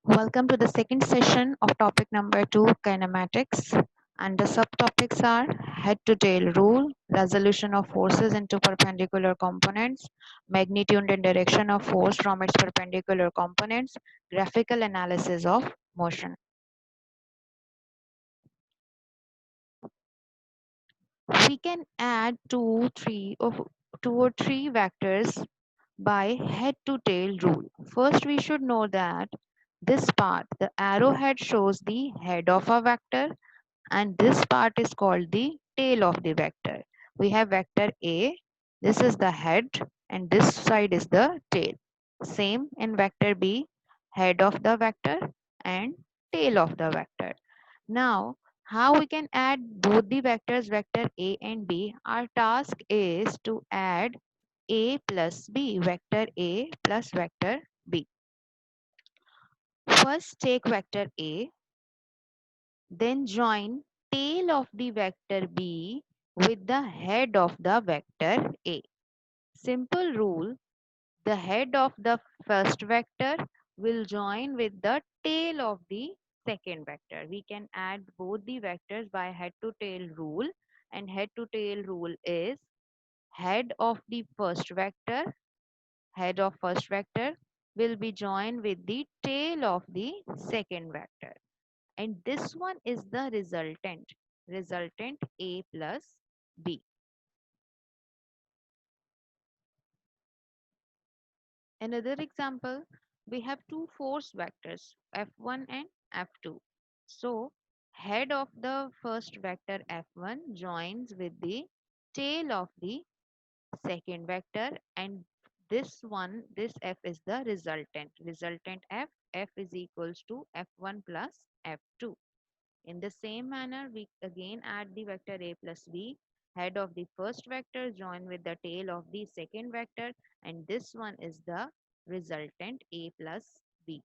Welcome to the second session of topic number 2, kinematics. And the subtopics are head to tail rule, resolution of forces into perpendicular components, magnitude and direction of force from its perpendicular components, graphical analysis of motion. We can add two or three vectors by head to tail rule. First, we should know that this part, the arrowhead shows the head of a vector and this part is called the tail of the vector. We have vector A, this is the head and this side is the tail. Same in vector B, head of the vector and tail of the vector. Now, how we can add both the vectors, vector A and B? Our task is to add A plus B, vector A plus vector B. First take vector A, then join tail of the vector B with the head of the vector A. Simple rule, the head of the first vector will join with the tail of the second vector. We can add both the vectors by head to tail rule, and head to tail rule is head of the first vector, head of first vector will be joined with the tail of the second vector. And this one is the resultant A plus B. Another example, we have two force vectors F1 and F2. So head of the first vector F1 joins with the tail of the second vector, and this F is the resultant F is equals to F1 plus F2. In the same manner, we again add the vector A plus B, head of the first vector join with the tail of the second vector, and this one is the resultant A plus B.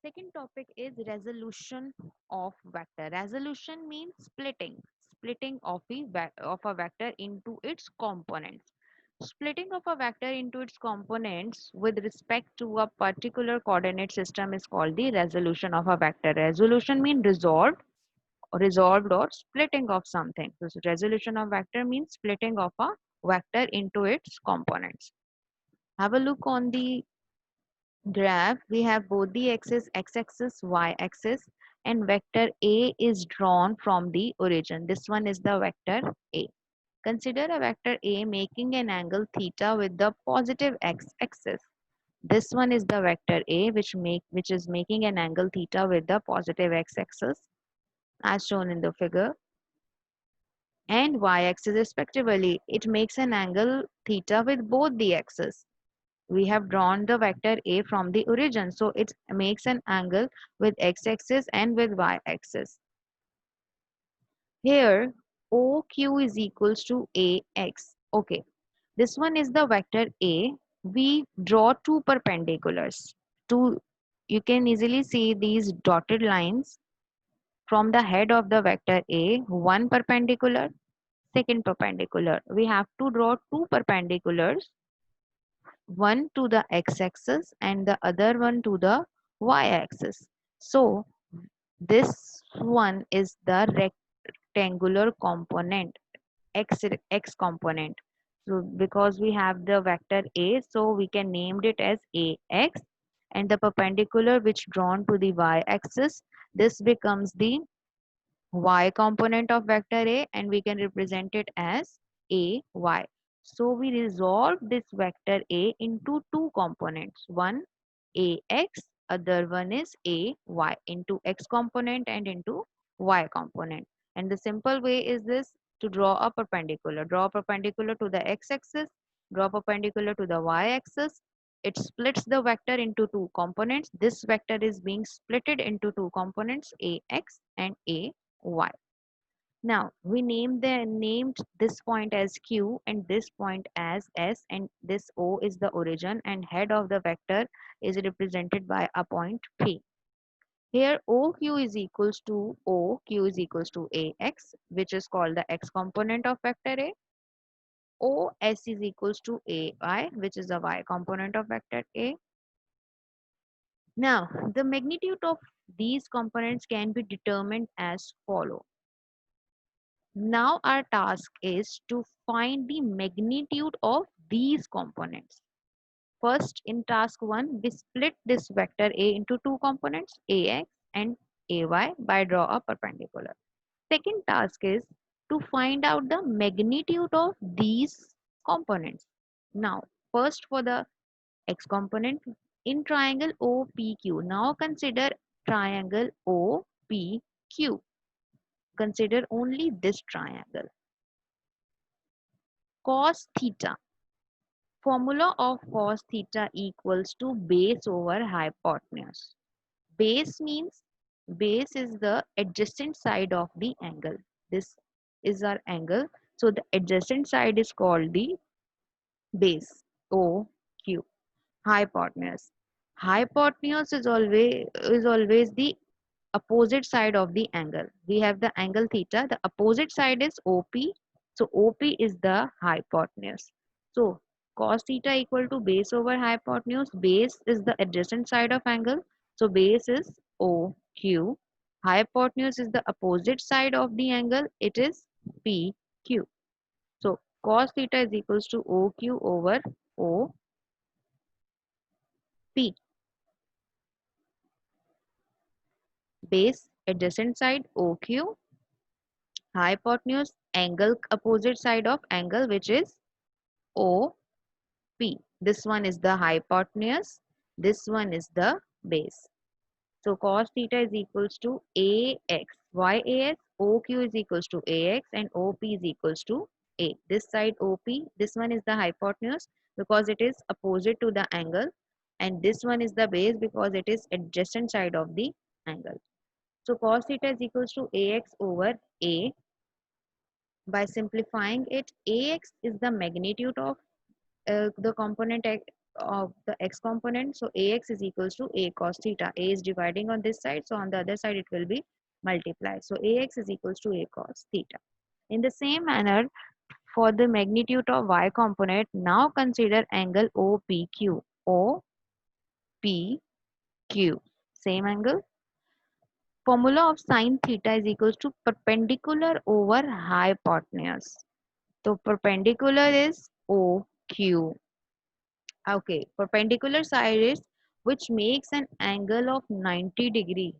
Second topic is resolution of vector. Resolution means splitting of a vector into its components. Splitting of a vector into its components with respect to a particular coordinate system is called the resolution of a vector. Resolution means resolved or splitting of something. So resolution of vector means splitting of a vector into its components. Have a look on the graph. We have both the x-axis, y-axis, and vector A is drawn from the origin. This one is the vector A. Consider a vector A making an angle theta with the positive x-axis. This one is the vector A which is making an angle theta with the positive x-axis as shown in the figure, and y-axis respectively. It makes an angle theta with both the axes. We have drawn the vector A from the origin, so it makes an angle with x-axis and with y-axis. Here OQ is equals to AX. Okay, this one is the vector A. We draw two perpendiculars. Two, you can easily see these dotted lines from the head of the vector A, one perpendicular, second perpendicular. We have to draw two perpendiculars, one to the x-axis and the other one to the y-axis. So this one is the rectangular component, x component. So because we have the vector A, so we can name it as AX, and the perpendicular which drawn to the y-axis, this becomes the y component of vector A, and we can represent it as AY. So we resolve this vector A into two components, one AX, other one is AY, into x component and into y component. And the simple way is this: to draw a perpendicular. Draw a perpendicular to the x-axis, draw perpendicular to the y-axis. It splits the vector into two components. This vector is being splitted into two components, AX and AY. Now we named this point as Q and this point as S, and this O is the origin, and head of the vector is represented by a point P. Here OQ is equals to OQ is equals to AX, which is called the x component of vector A. OS is equals to AI, which is the y component of vector A. Now, the magnitude of these components can be determined as follow. Now our task is to find the magnitude of these components. First, in task 1, we split this vector A into two components, AX and AY, by draw a perpendicular. Second task is to find out the magnitude of these components. Now, first for the X component in triangle OPQ. Now consider triangle OPQ. Consider only this triangle. Cos theta. Formula of cos theta equals to base over hypotenuse. Base means base is the adjacent side of the angle. This is our angle. So the adjacent side is called the base OQ. Hypotenuse. Hypotenuse is always the opposite side of the angle. We have the angle theta. The opposite side is OP. So OP is the hypotenuse. So cos theta equal to base over hypotenuse. Base is the adjacent side of angle. So base is OQ. Hypotenuse is the opposite side of the angle. It is PQ. So cos theta is equals to OQ over OP. Base adjacent side OQ, hypotenuse angle opposite side of angle, which is OP. This one is the hypotenuse, this one is the base. So cos theta is equals to AX. Why AX? OQ is equals to AX and OP is equals to A. This side OP, this one is the hypotenuse because it is opposite to the angle, and this one is the base because it is adjacent side of the angle. So cos theta is equals to AX over A. By simplifying it, AX is the magnitude of the component of the X component. So AX is equals to A cos theta. A is dividing on this side, so on the other side it will be multiplied. So AX is equals to A cos theta. In the same manner, for the magnitude of Y component, now consider angle OPQ. OPQ. Same angle. Formula of sine theta is equals to perpendicular over hypotenuse. So perpendicular is OQ. Okay, perpendicular side is which makes an angle of 90 degree.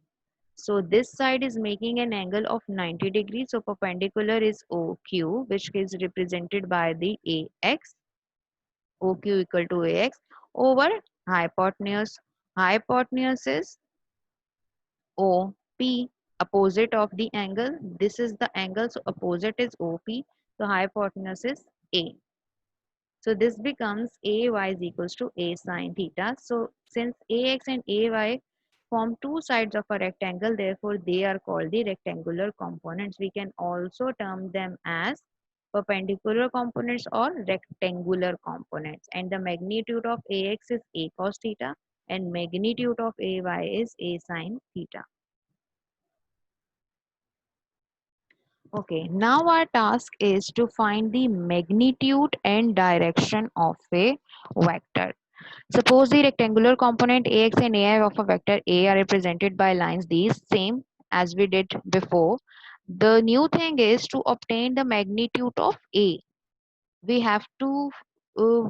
So this side is making an angle of 90 degrees. So perpendicular is OQ, which is represented by the AX. OQ equal to AX over hypotenuse. Hypotenuse is OP, opposite of the angle. This is the angle, so opposite is OP. So hypotenuse is A. So this becomes AY is equals to A sine theta. So since AX and AY form two sides of a rectangle, therefore they are called the rectangular components. We can also term them as perpendicular components or rectangular components. And the magnitude of AX is A cos theta and magnitude of AY is A sine theta. Okay, now our task is to find the magnitude and direction of a vector. Suppose the rectangular component AX and AI of a vector A are represented by lines these same as we did before. The new thing is to obtain the magnitude of A. We have to uh,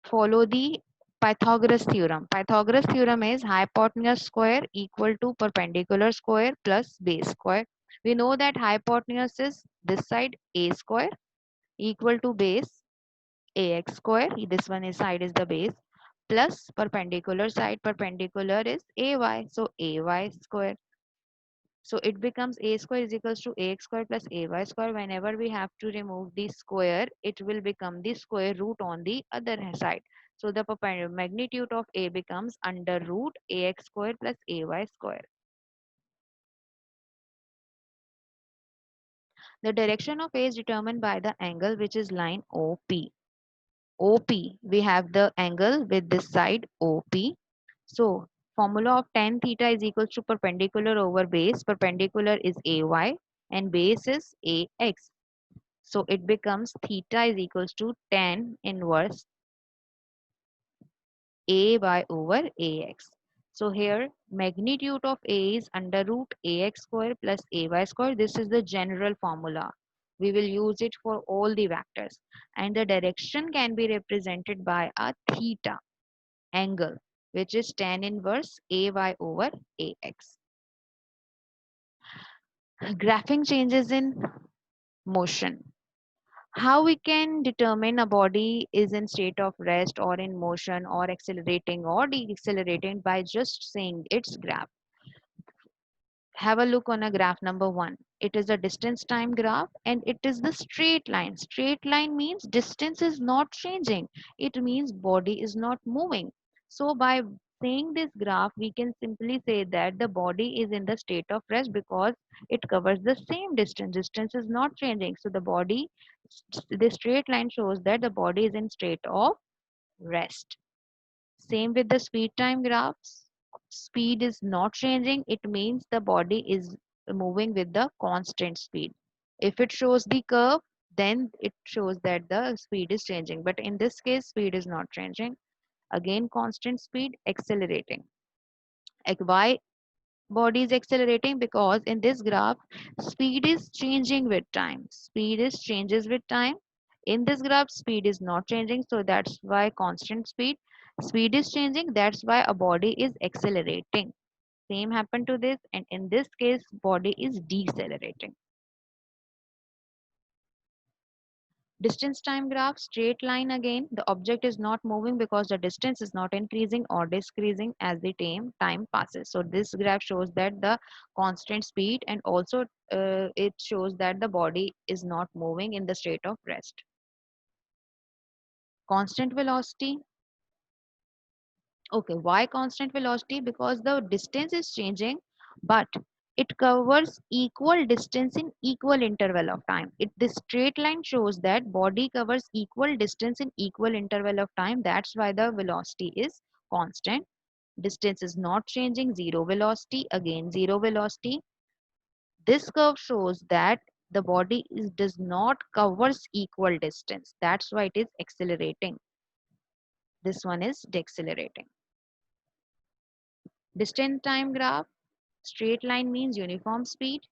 follow the Pythagoras theorem. Pythagoras theorem is hypotenuse square equal to perpendicular square plus base square. We know that hypotenuse is this side A square equal to base AX square. This one is side is the base plus perpendicular side. Perpendicular is AY. So AY square. So it becomes A square is equals to AX square plus AY square. Whenever we have to remove the square, it will become the square root on the other side. So the magnitude of A becomes under root AX square plus AY square. The direction of A is determined by the angle which is line OP. OP, we have the angle with this side OP. So formula of tan theta is equals to perpendicular over base. Perpendicular is AY and base is AX. So it becomes theta is equals to tan inverse AY over AX. So here magnitude of A is under root ax square plus ay square. This is the general formula. We will use it for all the vectors. And the direction can be represented by a theta angle, which is tan inverse ay over ax. Graphing changes in motion. How we can determine a body is in state of rest or in motion or accelerating or decelerating by just saying its graph. Have a look on a graph number 1. It is a distance time graph and it is the straight line. Straight line means distance is not changing. It means body is not moving. So by saying this graph, we can simply say that the body is in the state of rest because it covers the same distance. Distance is not changing. So the body, the straight line shows that the body is in state of rest. Same with the speed time graphs. Speed is not changing. It means the body is moving with the constant speed. If it shows the curve, then it shows that the speed is changing. But in this case, speed is not changing. Again, constant speed accelerating. Like why body is accelerating? Because in this graph, speed is changing with time. Speed is changes with time. In this graph, speed is not changing. So that's why constant speed. Speed is changing. That's why a body is accelerating. Same happened to this. And in this case, body is decelerating. Distance time graph, straight line again. The object is not moving because the distance is not increasing or decreasing as the time passes. So this graph shows that the constant speed and also it shows that the body is not moving in the state of rest. Constant velocity. Okay, why constant velocity? Because the distance is changing, but it covers equal distance in equal interval of time. This straight line shows that body covers equal distance in equal interval of time. That's why the velocity is constant. Distance is not changing, zero velocity, again zero velocity. This curve shows that the body does not covers equal distance. That's why it is accelerating. This one is decelerating. Distance time graph. Straight line means uniform speed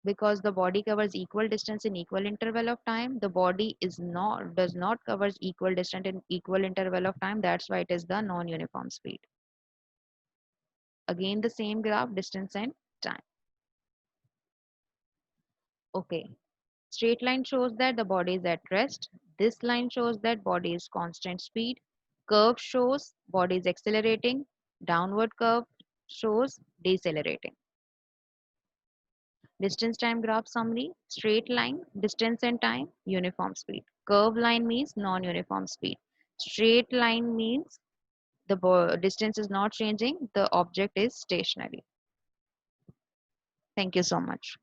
because the body covers equal distance in equal interval of time. The body does not covers equal distance in equal interval of time. That's why it is the non-uniform speed. Again, the same graph, distance and time. Okay. Straight line shows that the body is at rest. This line shows that body is constant speed. Curve shows body is accelerating. Downward curve shows decelerating. Distance time graph summary, straight line, distance and time, uniform speed. Curve line means non-uniform speed. Straight line means the distance is not changing, the object is stationary. Thank you so much.